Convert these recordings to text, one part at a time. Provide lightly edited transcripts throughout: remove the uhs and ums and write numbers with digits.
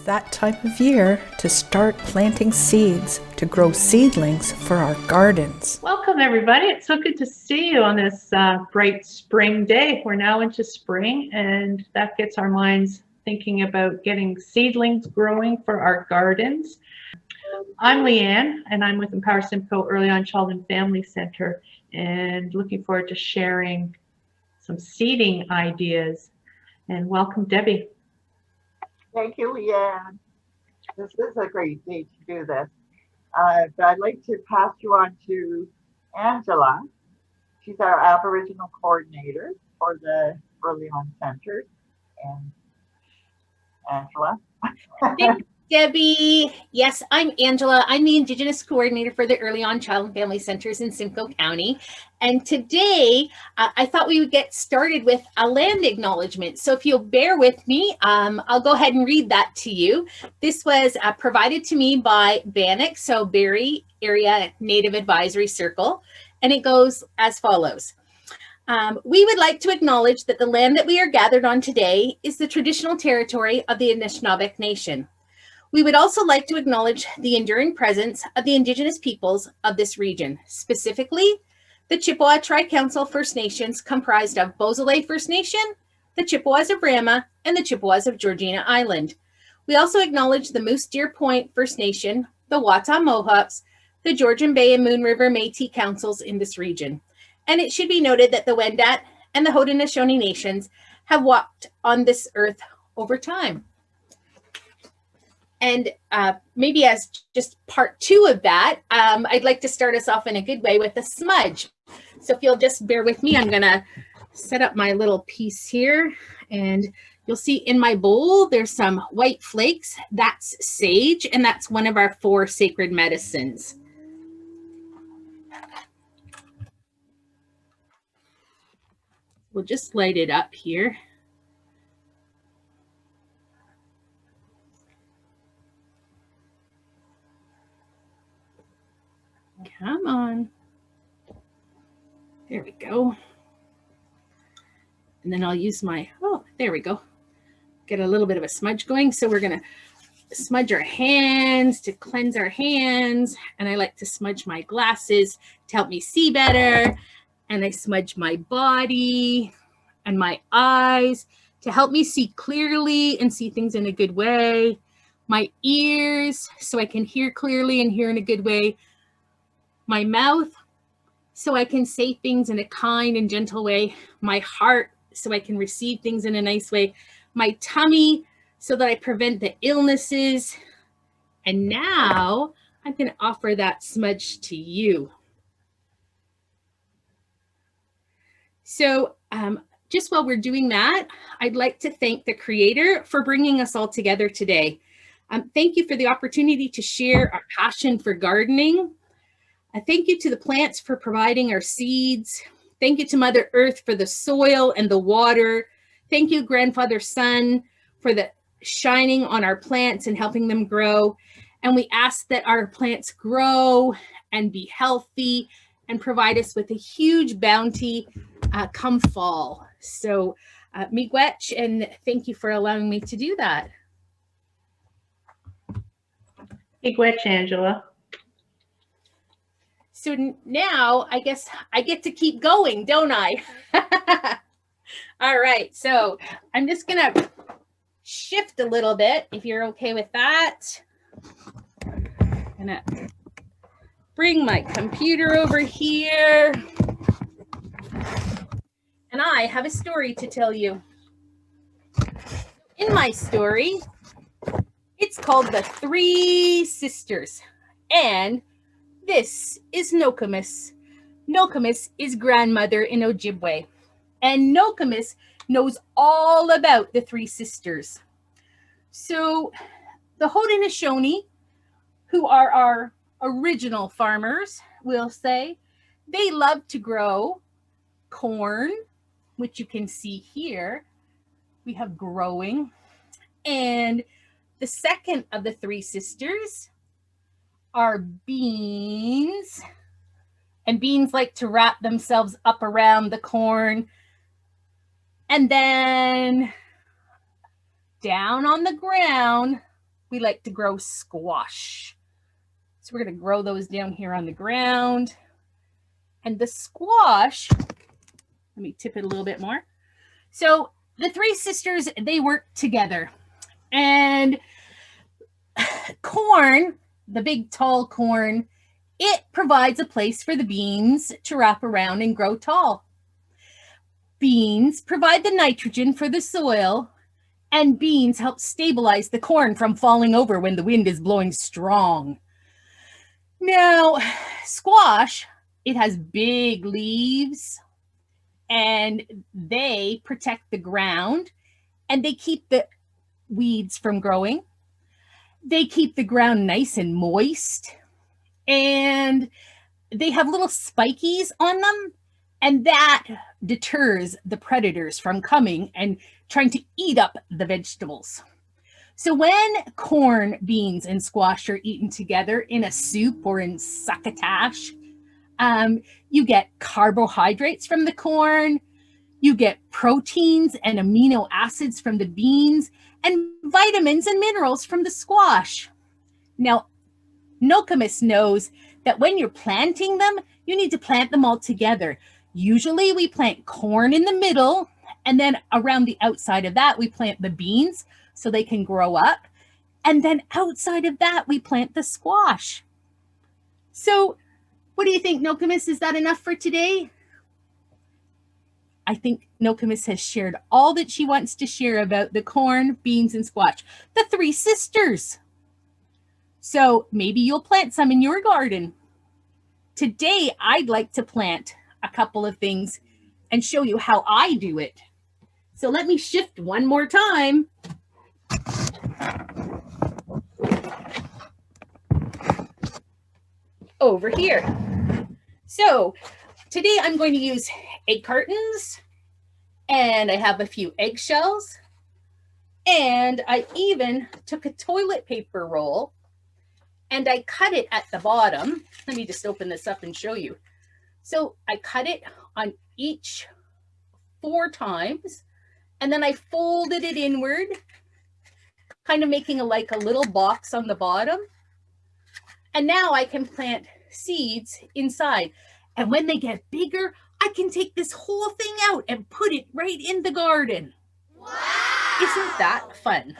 that time of year to start planting seeds to grow seedlings for our gardens. Welcome everybody. It's so good to see you on this bright spring day. We're now into spring and that gets our minds thinking about getting seedlings growing for our gardens. I'm Leanne and I'm with Empower Simcoe EarlyON Child and Family Center and looking forward to sharing some seeding ideas. And welcome Debbie. Thank you, Leanne. This is a great day to do this. But I'd like to pass you on to Angela. She's our Aboriginal coordinator for the EarlyON Center. And Angela. Thanks, Debbie. Yes, I'm Angela. I'm the Indigenous Co-ordinator for the EarlyON Child and Family Centers in Simcoe County. And today, I thought we would get started with a land acknowledgement. So if you'll bear with me, I'll go ahead and read that to you. This was provided to me by BANAC, so Barrie Area Native Advisory Circle, and it goes as follows. We would like to acknowledge that the land that we are gathered on today is the traditional territory of the Anishinaabe Nation. We would also like to acknowledge the enduring presence of the Indigenous peoples of this region, specifically the Chippewa Tri-Council First Nations comprised of Beausoleil First Nation, the Chippewas of Rama, and the Chippewas of Georgina Island. We also acknowledge the Moose Deer Point First Nation, the Wata Mohawks, the Georgian Bay and Moon River Métis councils in this region. And it should be noted that the Wendat and the Haudenosaunee nations have walked on this earth over time. And maybe as just part two of that, I'd like to start us off in a good way with a smudge. So if you'll just bear with me, I'm gonna set up my little piece here and you'll see in my bowl, there's some white flakes. That's sage, and that's one of our 4 sacred medicines. We'll just light it up here. Come on. There we go. And then I'll use my, oh, there we go. Get a little bit of a smudge going. So we're going to smudge our hands to cleanse our hands. And I like to smudge my glasses to help me see better. And I smudge my body and my eyes to help me see clearly and see things in a good way. My ears so I can hear clearly and hear in a good way. My mouth so I can say things in a kind and gentle way. My heart so I can receive things in a nice way. My tummy so that I prevent the illnesses. And now I'm going to offer that smudge to you. So just while we're doing that, I'd like to thank the Creator for bringing us all together today. Thank you for the opportunity to share our passion for gardening. Thank you to the plants for providing our seeds. Thank you to Mother Earth for the soil and the water. Thank you, Grandfather Sun, for the shining on our plants and helping them grow. And we ask that our plants grow and be healthy and provide us with a huge bounty come fall. So miigwech, and thank you for allowing me to do that. Miigwech, Angela. So now I guess I get to keep going, don't I? All right, so I'm just gonna shift a little bit if you're okay with that. I'm gonna bring my computer over here. And I have a story to tell you. In my story, it's called The 3 Sisters. And this is Nokomis. Nokomis is grandmother in Ojibwe. And Nokomis knows all about the 3 sisters. So the Haudenosaunee, who are our original farmers, will say, they love to grow corn, which you can see here. We have growing. And the second of the 3 sisters are beans. And beans like to wrap themselves up around the corn. And then down on the ground we like to grow squash. So we're going to grow those down here on the ground. And the squash, let me tip it a little bit more. So the three sisters, they work together. And corn, the big tall corn, it provides a place for the beans to wrap around and grow tall. Beans provide the nitrogen for the soil, and beans help stabilize the corn from falling over when the wind is blowing strong. Now, squash, it has big leaves, and they protect the ground, and they keep the weeds from growing. They keep the ground nice and moist, and they have little spikies on them, and that deters the predators from coming and trying to eat up the vegetables. So when corn, beans, and squash are eaten together in a soup or in succotash, you get carbohydrates from the corn, you get proteins and amino acids from the beans, and vitamins and minerals from the squash. Now, Nokomis knows that when you're planting them, you need to plant them all together. Usually we plant corn in the middle, and then around the outside of that, we plant the beans so they can grow up. And then outside of that, we plant the squash. So what do you think, Nokomis? Is that enough for today? I think Nokomis has shared all that she wants to share about the corn, beans, and squash, the three sisters. So maybe you'll plant some in your garden. Today, I'd like to plant a couple of things and show you how I do it. So let me shift one more time. Over here. So today I'm going to use egg cartons, and I have a few eggshells, and I even took a toilet paper roll and I cut it at the bottom. Let me just open this up and show you. So I cut it on each 4 times, and then I folded it inward, kind of making like a little box on the bottom. And now I can plant seeds inside. And when they get bigger, I can take this whole thing out and put it right in the garden. Wow! Isn't that fun?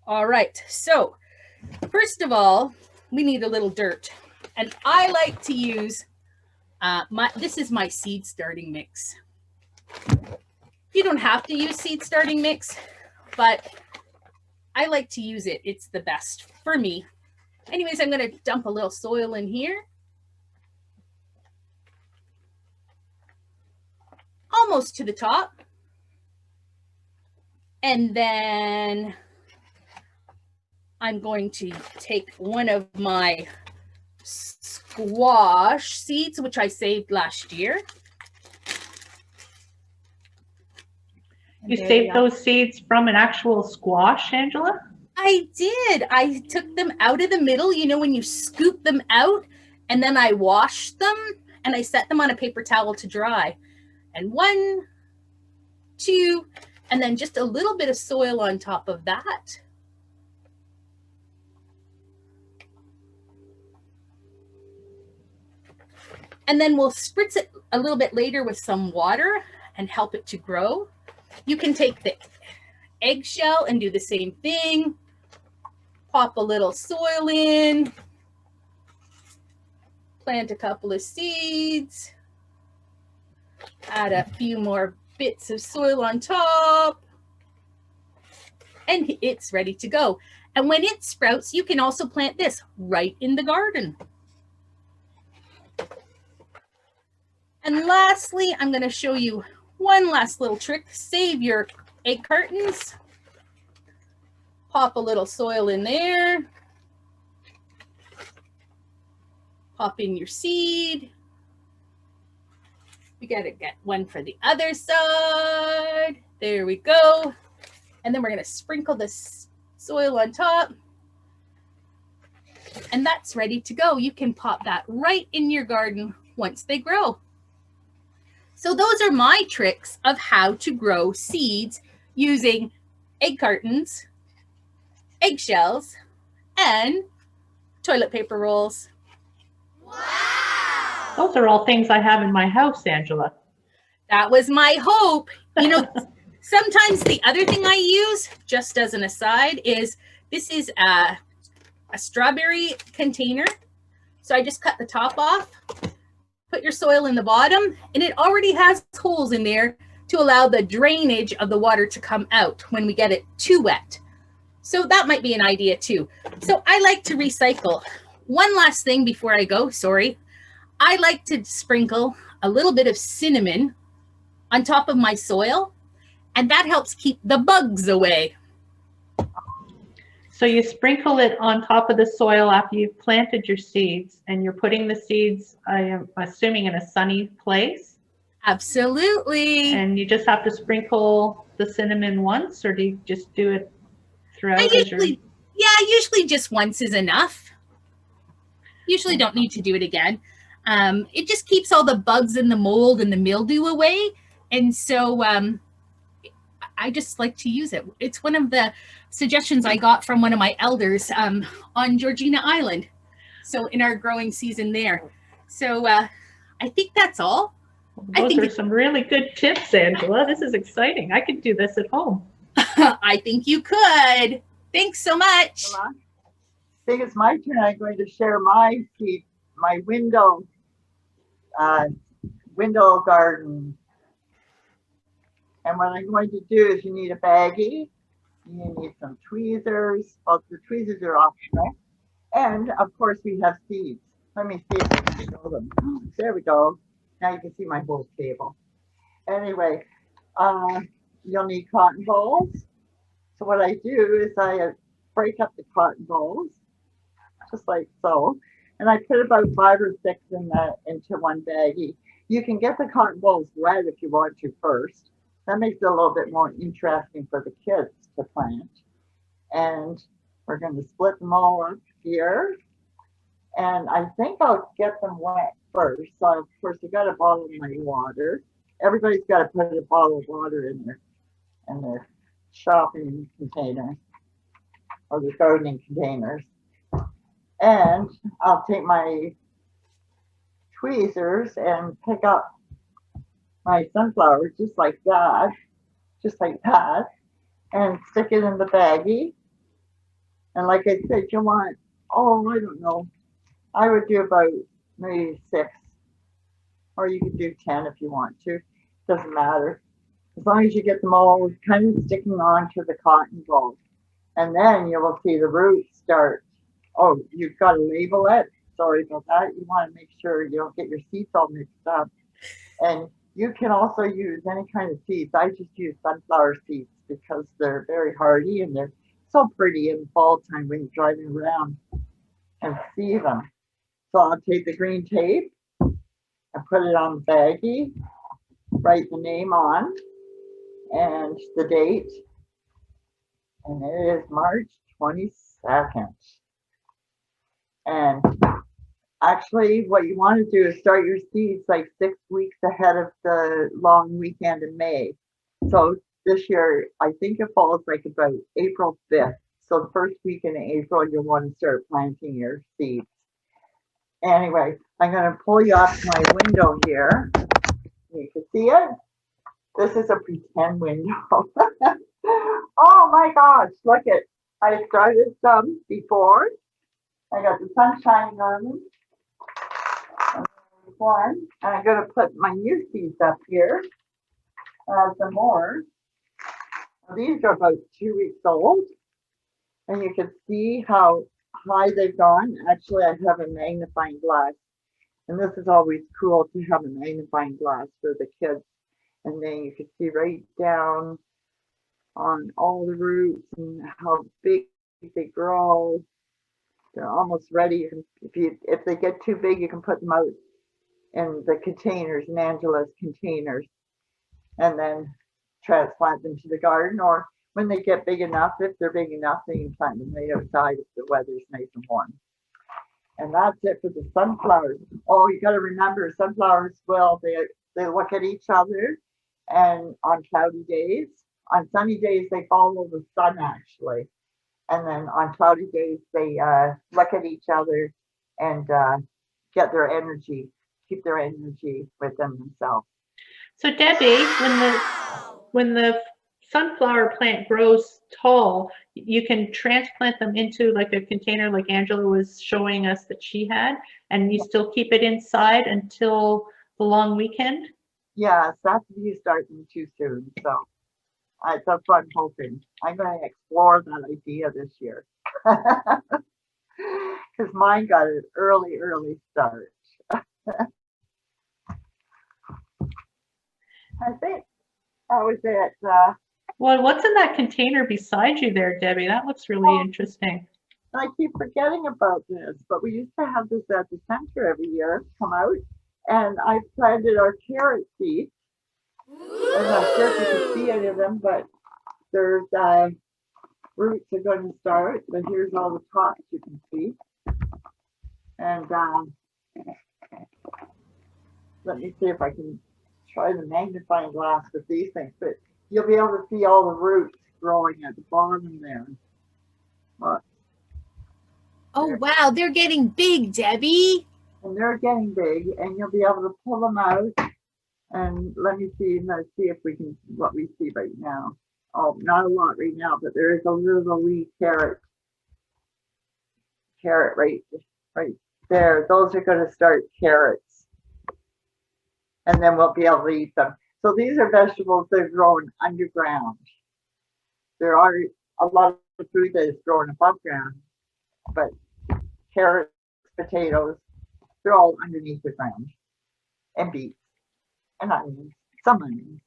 All right, so first of all, we need a little dirt. And I like to use, this is my seed starting mix. You don't have to use seed starting mix, but I like to use it. It's the best for me. Anyways, I'm going to dump a little soil in here. Almost to the top. And then I'm going to take one of my squash seeds, which I saved last year. You saved those seeds from an actual squash, Angela? I did. I took them out of the middle, you know, when you scoop them out, and then I washed them and I set them on a paper towel to dry. And 1, 2, and then just a little bit of soil on top of that. And then we'll spritz it a little bit later with some water and help it to grow. You can take the eggshell and do the same thing. Pop a little soil in. Plant a couple of seeds. Add a few more bits of soil on top. And it's ready to go. And when it sprouts, you can also plant this right in the garden. And lastly, I'm going to show you one last little trick. Save your egg cartons. Pop a little soil in there. Pop in your seed. We got to get one for the other side. There we go. And then we're going to sprinkle this soil on top. And that's ready to go. You can pop that right in your garden once they grow. So those are my tricks of how to grow seeds using egg cartons, eggshells, and toilet paper rolls. Those are all things I have in my house, Angela. That was my hope. You know, sometimes the other thing I use, just as an aside, is this is a strawberry container. So I just cut the top off, put your soil in the bottom, and it already has holes in there to allow the drainage of the water to come out when we get it too wet. So that might be an idea too. So I like to recycle. One last thing before I go, sorry. I like to sprinkle a little bit of cinnamon on top of my soil, and that helps keep the bugs away. So you sprinkle it on top of the soil after you've planted your seeds, and you're putting the seeds, I am assuming, in a sunny place. Absolutely. And you just have to sprinkle the cinnamon once, or do you just do it throughout? Usually just once is enough. Usually don't need to do it again. It just keeps all the bugs and the mold and the mildew away. And so I just like to use it. It's one of the suggestions I got from one of my elders on Georgina Island. So in our growing season there. So I think that's all. Those are some really good tips, Angela. This is exciting. I could do this at home. I think you could. Thanks so much. I think it's my turn. I'm going to share my seed, my window garden. And what I'm going to do is you need a baggie, you need some tweezers. Well, the tweezers are optional. And of course we have seeds. Let me see if I can show them. There we go. Now you can see my whole table. Anyway, you'll need cotton balls. So what I do is I break up the cotton balls, just like so. And I put about 5 or 6 into one baggie. You can get the cotton balls wet if you want to first. That makes it a little bit more interesting for the kids to plant. And we're going to split them all up here. And I think I'll get them wet first. So of course you got a bottle of my water. Everybody's got to put a bottle of water in their shopping container or the gardening containers. And I'll take my tweezers and pick up my sunflower just like that, and stick it in the baggie. And like I said, you want, I don't know, I would do about maybe 6, or you could do 10 if you want to. Doesn't matter. As long as you get them all kind of sticking on to the cotton ball. And then you will see the roots start. Oh, you've got to label it. Sorry about that. You want to make sure you don't get your seeds all mixed up. And you can also use any kind of seeds. I just use sunflower seeds because they're very hardy and they're so pretty in fall time when you're driving around and see them. So I'll take the green tape and put it on the baggie, write the name on and the date. And it is March 22nd. And actually what you want to do is start your seeds like 6 weeks ahead of the long weekend in May. So this year, I think it falls like about April 5th. So the first week in April, you'll want to start planting your seeds. Anyway, I'm going to pull you up to my window here. You can see it. This is a pretend window. Oh my gosh, look at, I started some before. I got the sun shining on them. And one, and I'm going to put my new seeds up here. Some more. Well, these are about 2 weeks old. And you can see how high they've gone. Actually, I have a magnifying glass. And this is always cool to have a magnifying glass for the kids. And then you can see right down on all the roots and how big they grow. They're almost ready. If they get too big, you can put them out in the containers, in Angela's containers, and then transplant them to the garden. Or when they get big enough, if they're big enough, then you can plant them right outside if the weather's nice and warm. And that's it for the sunflowers. Oh, you got to remember, sunflowers, well, they look at each other, and on cloudy days, on sunny days, they follow the sun actually. And then on cloudy days, they look at each other and get their energy, keep their energy within themselves. So Debbie, when the sunflower plant grows tall, you can transplant them into like a container like Angela was showing us that she had, and you still keep it inside until the long weekend? Yes, that's you starting too soon. So that's what I'm hoping. I'm going to explore that idea this year. Because mine got an early start. I think that was it. Well, what's in that container beside you there, Debbie? That looks really interesting. I keep forgetting about this, but we used to have this at the center every year come out, and I planted our carrot seeds. I'm not sure if you can see any of them, but there's roots are going to start. But here's all the tops you can see. And let me see if I can try the magnifying glass with these things. But you'll be able to see all the roots growing at the bottom there. Look. Oh, wow. They're getting big, Debbie. And they're getting big, and you'll be able to pull them out. And let's see if we can, what we see right now. Oh, not a lot right now, but there is a little wee carrot right there. Those are going to start carrots. And then we'll be able to eat them. So these are vegetables that are grown underground. There are a lot of food that is grown above ground, but carrots, potatoes, they're all underneath the ground. And beets and onions, some onions.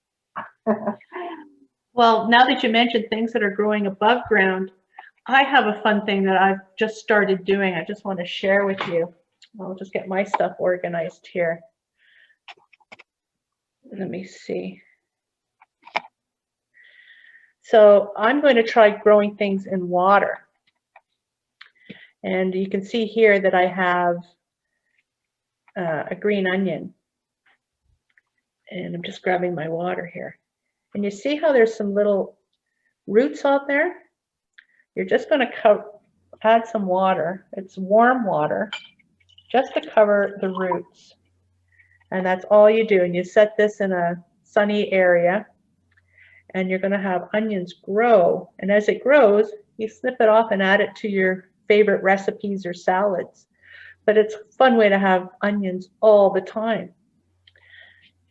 Well, now that you mentioned things that are growing above ground, I have a fun thing that I've just started doing. I just want to share with you. I'll just get my stuff organized here. Let me see. So I'm going to try growing things in water. And you can see here that I have a green onion. And I'm just grabbing my water here. And you see how there's some little roots out there? You're just going to add some water. It's warm water, just to cover the roots. And that's all you do. And you set this in a sunny area. And you're going to have onions grow. And as it grows, you snip it off and add it to your favorite recipes or salads. But it's a fun way to have onions all the time.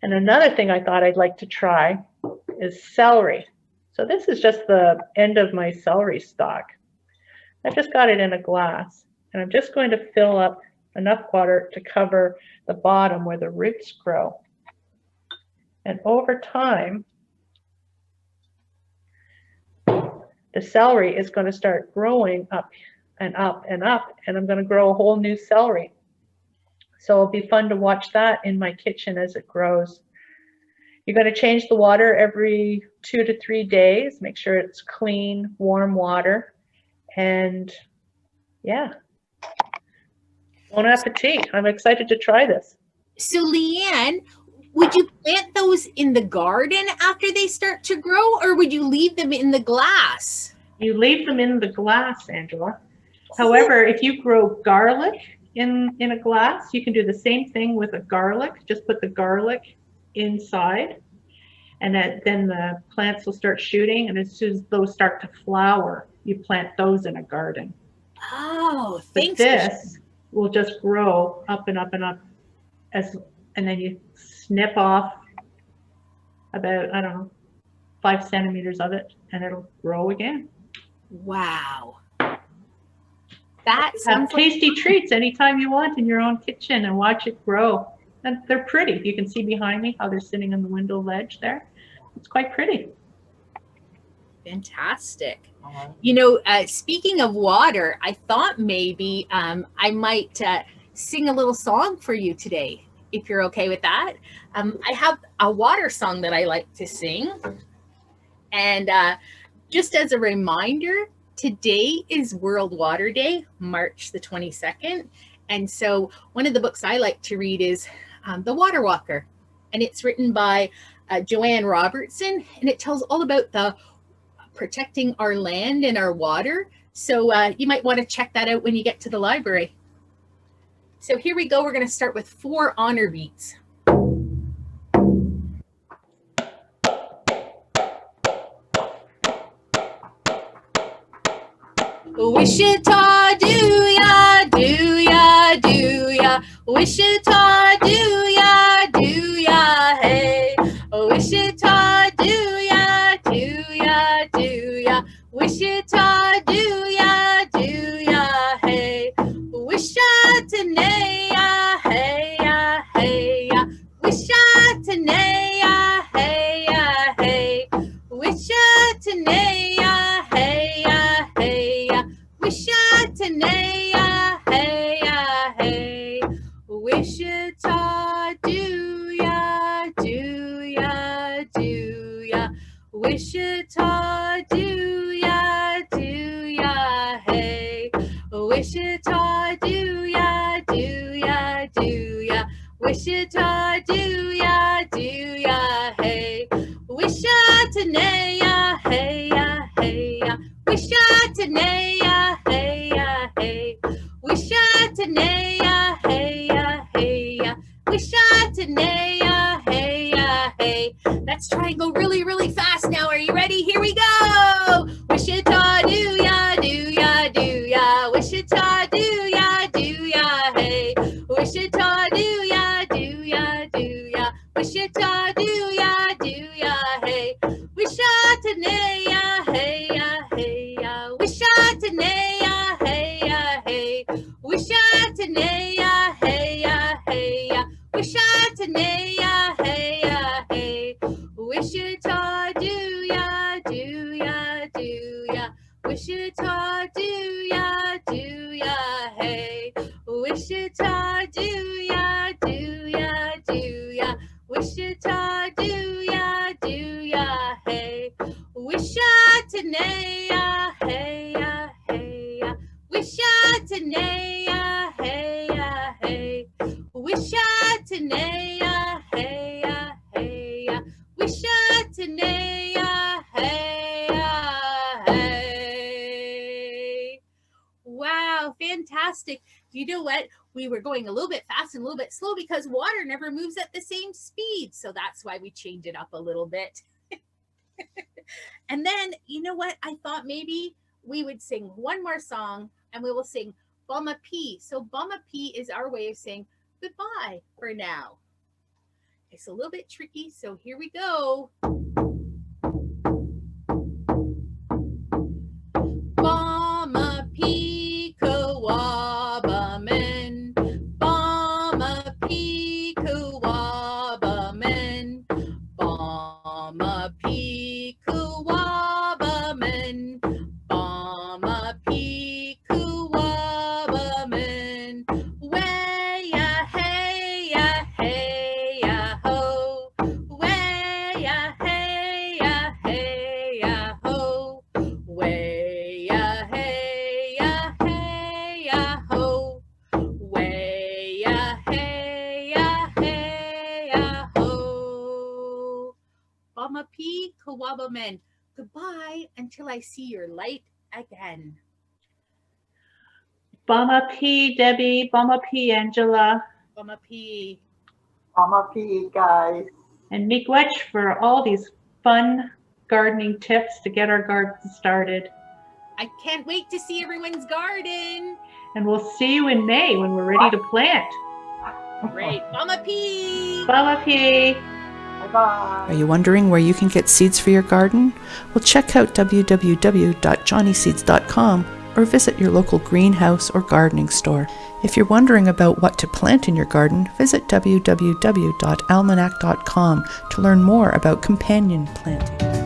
And another thing I thought I'd like to try is celery. So this is just the end of my celery stalk. I've just got it in a glass, and I'm just going to fill up enough water to cover the bottom where the roots grow. And over time, the celery is going to start growing up and up and up, and I'm going to grow a whole new celery. So it'll be fun to watch that in my kitchen as it grows. You're going to change the water every 2 to 3 days. Make sure it's clean, warm water. And yeah, bon appetit. I'm excited to try this. So Leanne, would you plant those in the garden after they start to grow, or would you leave them in the glass? You leave them in the glass, Angela. However, if you grow garlic in a glass, you can do the same thing with a garlic. Just put the garlic inside, and then the plants will start shooting, and as soon as those start to flower, you plant those in a garden. Oh, but thanks. This will just grow up and up and up, and then you snip off about, I don't know, 5 centimeters of it, and it'll grow again. Wow. That sounds have tasty treats anytime you want in your own kitchen and watch it grow. And they're pretty. You can see behind me how they're sitting on the window ledge there. It's quite pretty. Fantastic. You know, speaking of water, I thought maybe I might sing a little song for you today, if you're okay with that. I have a water song that I like to sing. And just as a reminder, today is World Water Day, March the 22nd. And so one of the books I like to read is The Water Walker. And it's written by Joanne Robertson. And it tells all about the protecting our land and our water So you might want to check that out when you get to the library. So here we go. We're going to start with 4 honor beats. Wichita, do ya, do ya, do ya. Wichita, do ya, do ya, hey. Wichita, do ya, do ya, do ya. Wichita, do ya, do ya, hey. Wishatanea, hey ya, hey ya. Wishatanea, hey ya, hey. Wishatanea, hey ya, hey ya. Wishatanea, hey ya, hey. Wichita, do ya, do ya, do ya. Wichita, do ya, do ya, hey. Wichita, do ya, do ya, do ya. Wichita, do ya, do ya, hey. Wishatanea, hey ya, hey ya. Wishatanea, hey ya, hey. Wishatanea, hey ya, hey ya. Wishatanea, hey ya, hey. Let's try and go really, really fast now. Are you ready? Here we go. Wichita, do ya, do ya, do ya. Wichita, do ya, do ya, hey. Wichita, do ya, do ya, do ya. Wichita, do ya, do ya, hey. Wishatanea, hey ya, hey ya. Wishatanea, hey ya, hey. Wishatanea, hey ya, hey ya. Wishatanea, hey ya, hey. Wichita, do ya, do ya, do ya. Wichita, do ya, do ya, hey. Wichita, do ya, do ya, do ya. Wichita, do ya, do ya, hey. Wishatanea, hey ya, hey ya. Wishatanea, hey ya, hey. Wishatanea, hey ya, hey ya. Wishatanea, hey ya, hey. Wow, fantastic. You know what? We were going a little bit fast and a little bit slow because water never moves at the same speed. So that's why we change it up a little bit. And then, you know what? I thought maybe we would sing one more song and we will sing Bama P. So Bama P is our way of saying goodbye for now. It's a little bit tricky, so here we go. Bama P, Kawabamen. Bama P, Kawabamen. Bama P, Kawabamen. Bama P, Kawabamen. Way ya, hey ya, hey ya, ho. Way ya, hey ya, hey ya, ho. Way ya, hey ya, hey ya, ho. Way ya, hey ya, hey ya, ho. Bama P, Kawabamen. Goodbye until I see your light again. Bama P, Debbie. Bama P, Angela. Bama P. Mama P, guys. And miigwech for all these fun gardening tips to get our garden started. I can't wait to see everyone's garden. And we'll see you in May when we're ready to plant. Great. Bama P. Bama P. Bye-bye. Are you wondering where you can get seeds for your garden? Well, check out www.johnnyseeds.com or visit your local greenhouse or gardening store. If you're wondering about what to plant in your garden, visit www.almanac.com to learn more about companion planting.